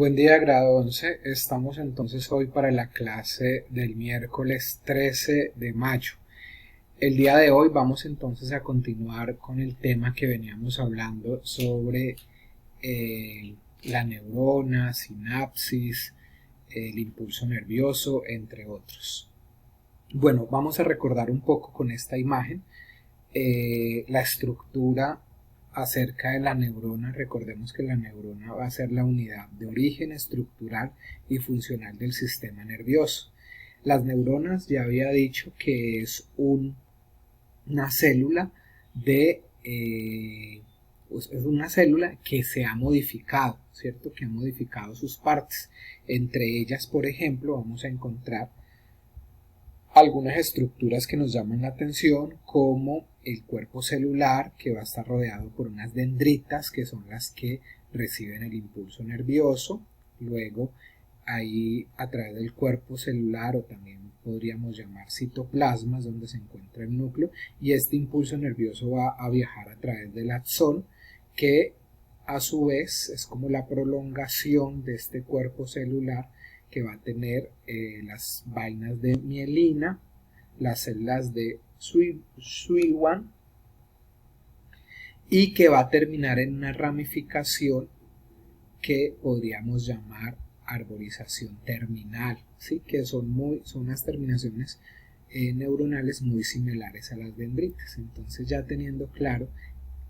Buen día, grado 11. Estamos entonces hoy para la clase del miércoles 13 de mayo. El día de hoy vamos entonces a continuar con el tema que veníamos hablando sobre la neurona, sinapsis, el impulso nervioso, entre otros. Bueno, vamos a recordar un poco con esta imagen la estructura acerca de la neurona. Recordemos que la neurona va a ser la unidad de origen estructural y funcional del sistema nervioso. Las neuronas, ya había dicho que es una célula es una célula que se ha modificado, ¿cierto? Que ha modificado sus partes. Entre ellas, por ejemplo, vamos a encontrar algunas estructuras que nos llaman la atención, como el cuerpo celular, que va a estar rodeado por unas dendritas, que son las que reciben el impulso nervioso. Luego, ahí a través del cuerpo celular, o también podríamos llamar citoplasmas, donde se encuentra el núcleo, y este impulso nervioso va a viajar a través del axón, que a su vez es como la prolongación de este cuerpo celular, que va a tener las vainas de mielina, las células de Schwann, y que va a terminar en una ramificación que podríamos llamar arborización terminal, ¿sí? Que son unas terminaciones neuronales muy similares a las dendritas. Entonces, ya teniendo claro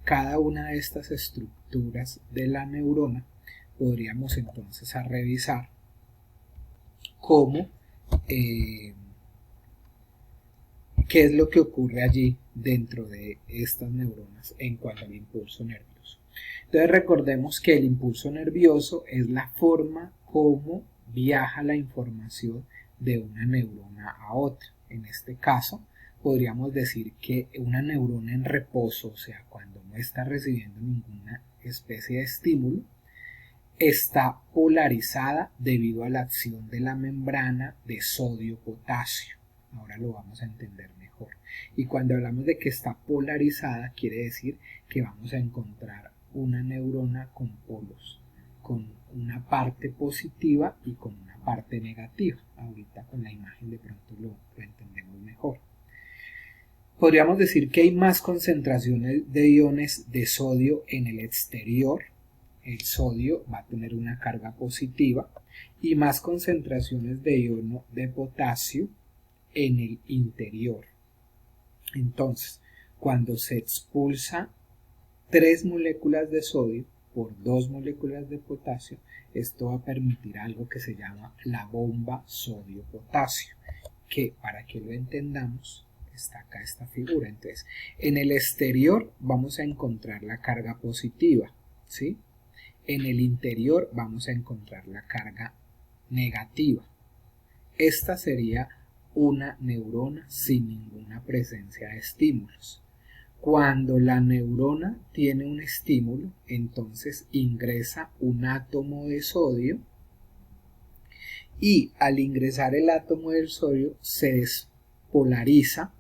cada una de estas estructuras de la neurona, podríamos entonces a revisar cómo qué es lo que ocurre allí dentro de estas neuronas en cuanto al impulso nervioso. Entonces, recordemos que el impulso nervioso es la forma como viaja la información de una neurona a otra. En este caso, podríamos decir que una neurona en reposo, o sea, cuando no está recibiendo ninguna especie de estímulo, está polarizada debido a la acción de la membrana de sodio-potasio. Ahora lo vamos a entender mejor. Y cuando hablamos de que está polarizada, quiere decir que vamos a encontrar una neurona con polos, con una parte positiva y con una parte negativa. Ahorita con la imagen de pronto lo entendemos mejor. Podríamos decir que hay más concentraciones de iones de sodio en el exterior. El sodio va a tener una carga positiva, y más concentraciones de iono de potasio en el interior. Entonces, cuando se expulsa 3 moléculas de sodio por 2 moléculas de potasio, esto va a permitir algo que se llama la bomba sodio-potasio, que para que lo entendamos está acá esta figura. Entonces, en el exterior vamos a encontrar la carga positiva, ¿sí? En el interior vamos a encontrar la carga negativa. Esta sería una neurona sin ninguna presencia de estímulos. Cuando la neurona tiene un estímulo, entonces ingresa un átomo de sodio, y al ingresar el átomo del sodio se despolariza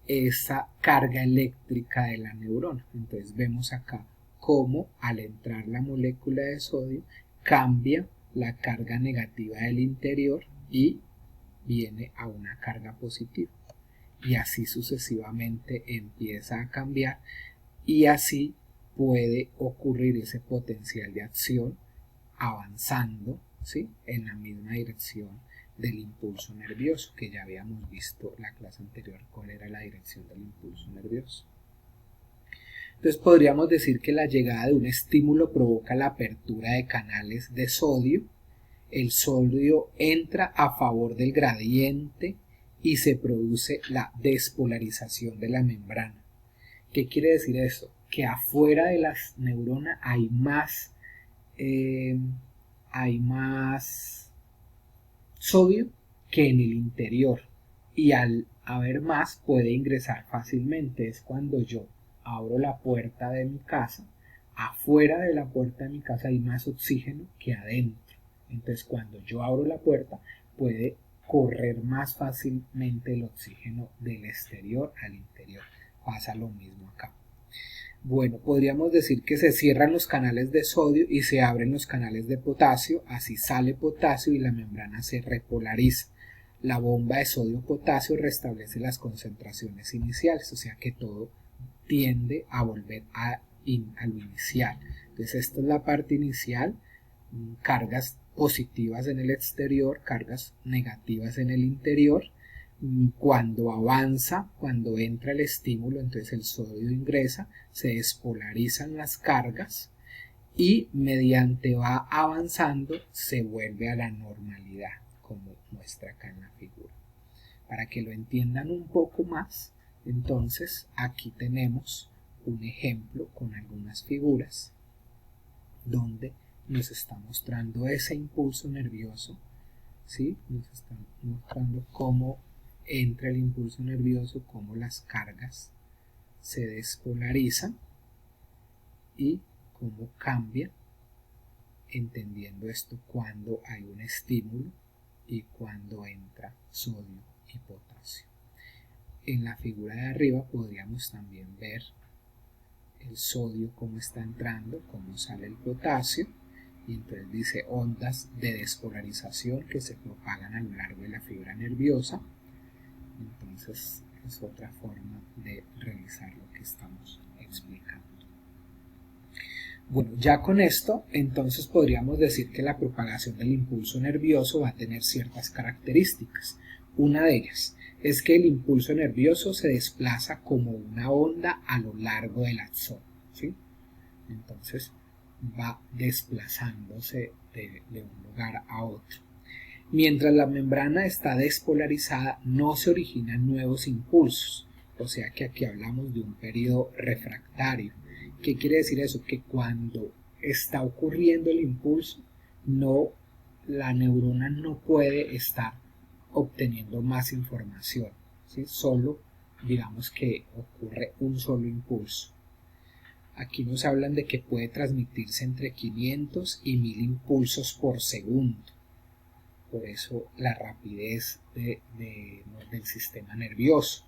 esa carga eléctrica de la neurona. Entonces vemos acá cómo al entrar la molécula de sodio cambia la carga negativa del interior y viene a una carga positiva, y así sucesivamente empieza a cambiar, y así puede ocurrir ese potencial de acción avanzando, ¿sí?, en la misma dirección del impulso nervioso, que ya habíamos visto en la clase anterior cuál era la dirección del impulso nervioso. Entonces podríamos decir que la llegada de un estímulo provoca la apertura de canales de sodio. El sodio entra a favor del gradiente y se produce la despolarización de la membrana. ¿Qué quiere decir esto? Que afuera de las neuronas hay más sodio que en el interior, y al haber más puede ingresar fácilmente. Es cuando yo abro la puerta de mi casa, afuera de la puerta de mi casa hay más oxígeno que adentro. Entonces, cuando yo abro la puerta, puede correr más fácilmente el oxígeno del exterior al interior. Pasa lo mismo acá. Bueno, podríamos decir que se cierran los canales de sodio y se abren los canales de potasio, así sale potasio y la membrana se repolariza. La bomba de sodio-potasio restablece las concentraciones iniciales, o sea que todo tiende a volver a lo inicial. Entonces esta es la parte inicial, cargas positivas en el exterior, cargas negativas en el interior. Cuando avanza, cuando entra el estímulo, entonces el sodio ingresa, se despolarizan las cargas y mediante va avanzando se vuelve a la normalidad, como muestra acá en la figura. Para que lo entiendan un poco más, entonces aquí tenemos un ejemplo con algunas figuras donde nos está mostrando ese impulso nervioso, ¿sí? Nos está mostrando cómo entra el impulso nervioso, cómo las cargas se despolarizan y cómo cambia, entendiendo esto cuando hay un estímulo y cuando entra sodio y potasio. En la figura de arriba podríamos también ver el sodio cómo está entrando, cómo sale el potasio, y entonces dice ondas de despolarización que se propagan a lo largo de la fibra nerviosa. Entonces es otra forma de realizar lo que estamos explicando. Bueno, ya con esto entonces podríamos decir que la propagación del impulso nervioso va a tener ciertas características. Una de ellas es que el impulso nervioso se desplaza como una onda a lo largo del axón, ¿sí? Entonces va desplazándose de un lugar a otro. Mientras la membrana está despolarizada, no se originan nuevos impulsos, o sea que aquí hablamos de un periodo refractario. ¿Qué quiere decir eso? Que cuando está ocurriendo el impulso, la neurona no puede estar obteniendo más información, ¿sí? Solo digamos que ocurre un solo impulso. Aquí nos hablan de que puede transmitirse entre 500 y 1000 impulsos por segundo. Por eso la rapidez del sistema nervioso.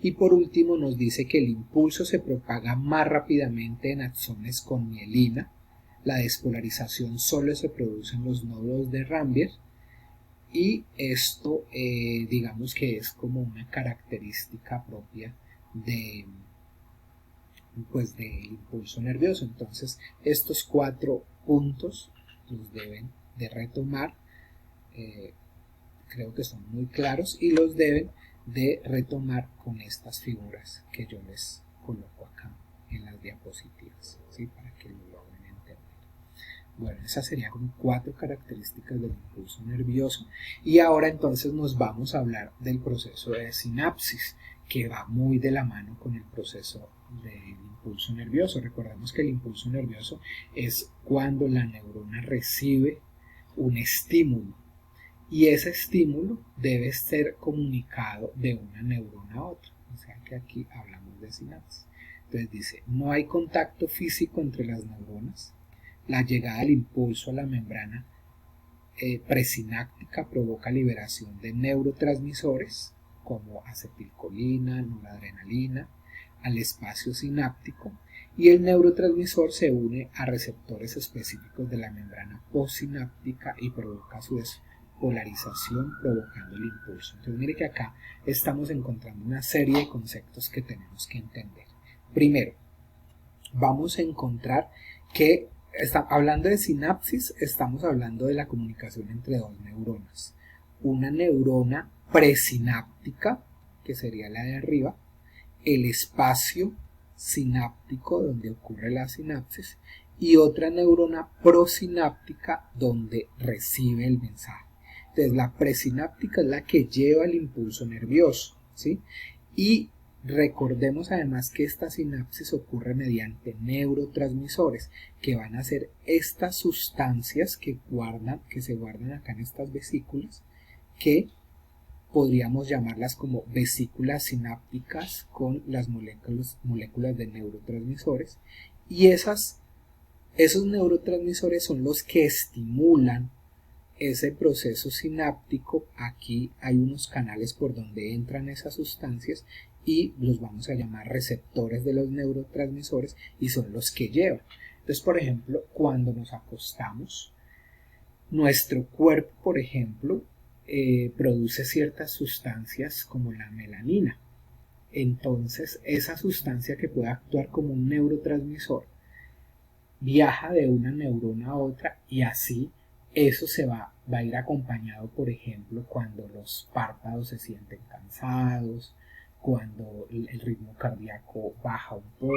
Y por último nos dice que el impulso se propaga más rápidamente en axones con mielina. La despolarización solo se produce en los nódulos de Rambier y esto digamos que es como una característica propia del impulso nervioso. Entonces estos 4 puntos los deben de retomar. Creo que son muy claros y los deben de retomar con estas figuras que yo les coloco acá en las diapositivas, ¿sí? Para que lo logren entender. Bueno, esas serían 4 características del impulso nervioso y ahora entonces nos vamos a hablar del proceso de sinapsis, que va muy de la mano con el proceso del impulso nervioso. Recordemos que el impulso nervioso es cuando la neurona recibe un estímulo y ese estímulo debe ser comunicado de una neurona a otra, o sea que aquí hablamos de sinapsis. Entonces dice, no hay contacto físico entre las neuronas, la llegada del impulso a la membrana presináptica provoca liberación de neurotransmisores como acetilcolina, noradrenalina al espacio sináptico y el neurotransmisor se une a receptores específicos de la membrana postsináptica y provoca a su vez polarización provocando el impulso. Entonces mire que acá estamos encontrando una serie de conceptos que tenemos que entender. Primero, vamos a encontrar que hablando de sinapsis, estamos hablando de la comunicación entre dos neuronas. Una neurona presináptica, que sería la de arriba, el espacio sináptico donde ocurre la sinapsis y otra neurona prosináptica donde recibe el mensaje. Entonces la presináptica es la que lleva el impulso nervioso, ¿sí? Y recordemos además que esta sinapsis ocurre mediante neurotransmisores, que van a ser estas sustancias que se guardan acá en estas vesículas, que podríamos llamarlas como vesículas sinápticas con las moléculas de neurotransmisores, y esos neurotransmisores son los que estimulan ese proceso sináptico. Aquí hay unos canales por donde entran esas sustancias y los vamos a llamar receptores de los neurotransmisores y son los que llevan. Entonces, por ejemplo, cuando nos acostamos, nuestro cuerpo, por ejemplo, produce ciertas sustancias como la melanina. Entonces, esa sustancia que puede actuar como un neurotransmisor viaja de una neurona a otra y así eso va a ir acompañado, por ejemplo, cuando los párpados se sienten cansados, cuando el ritmo cardíaco baja un poco,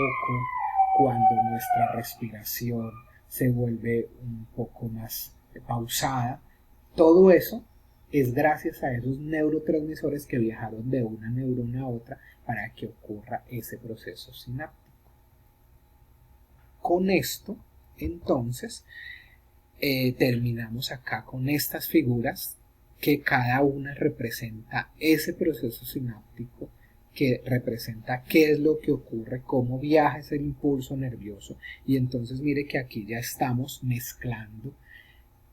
cuando nuestra respiración se vuelve un poco más pausada. Todo eso es gracias a esos neurotransmisores que viajaron de una neurona a otra para que ocurra ese proceso sináptico. Con esto, entonces, terminamos acá con estas figuras que cada una representa ese proceso sináptico, que representa qué es lo que ocurre, cómo viaja ese impulso nervioso. Y entonces mire que aquí ya estamos mezclando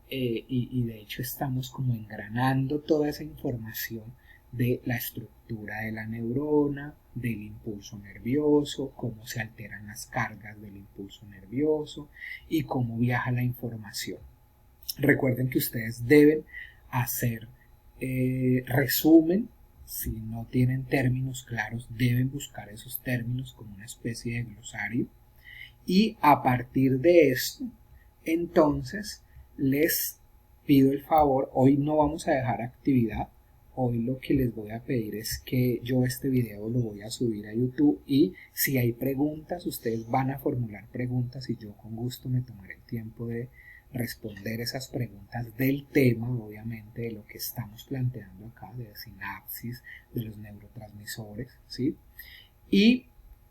y de hecho estamos como engranando toda esa información de la estructura de la neurona, del impulso nervioso, cómo se alteran las cargas del impulso nervioso y cómo viaja la información. Recuerden que ustedes deben hacer resumen. Si no tienen términos claros, deben buscar esos términos como una especie de glosario. Y a partir de esto, entonces, les pido el favor, hoy no vamos a dejar actividad, hoy lo que les voy a pedir es que yo este video lo voy a subir a YouTube y si hay preguntas, ustedes van a formular preguntas y yo con gusto me tomaré el tiempo de responder esas preguntas del tema, obviamente, de lo que estamos planteando acá, de sinapsis, de los neurotransmisores, ¿sí? Y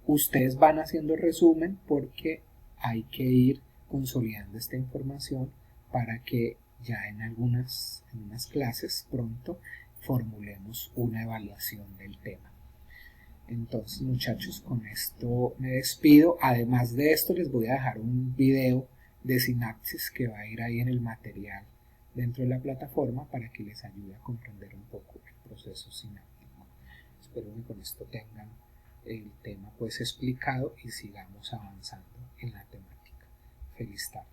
ustedes van haciendo resumen porque hay que ir consolidando esta información para que ya en unas clases pronto formulemos una evaluación del tema. Entonces, muchachos, con esto me despido. Además de esto, les voy a dejar un video de sinapsis que va a ir ahí en el material dentro de la plataforma para que les ayude a comprender un poco el proceso sináptico. Espero que con esto tengan el tema pues explicado y sigamos avanzando en la temática. Feliz tarde.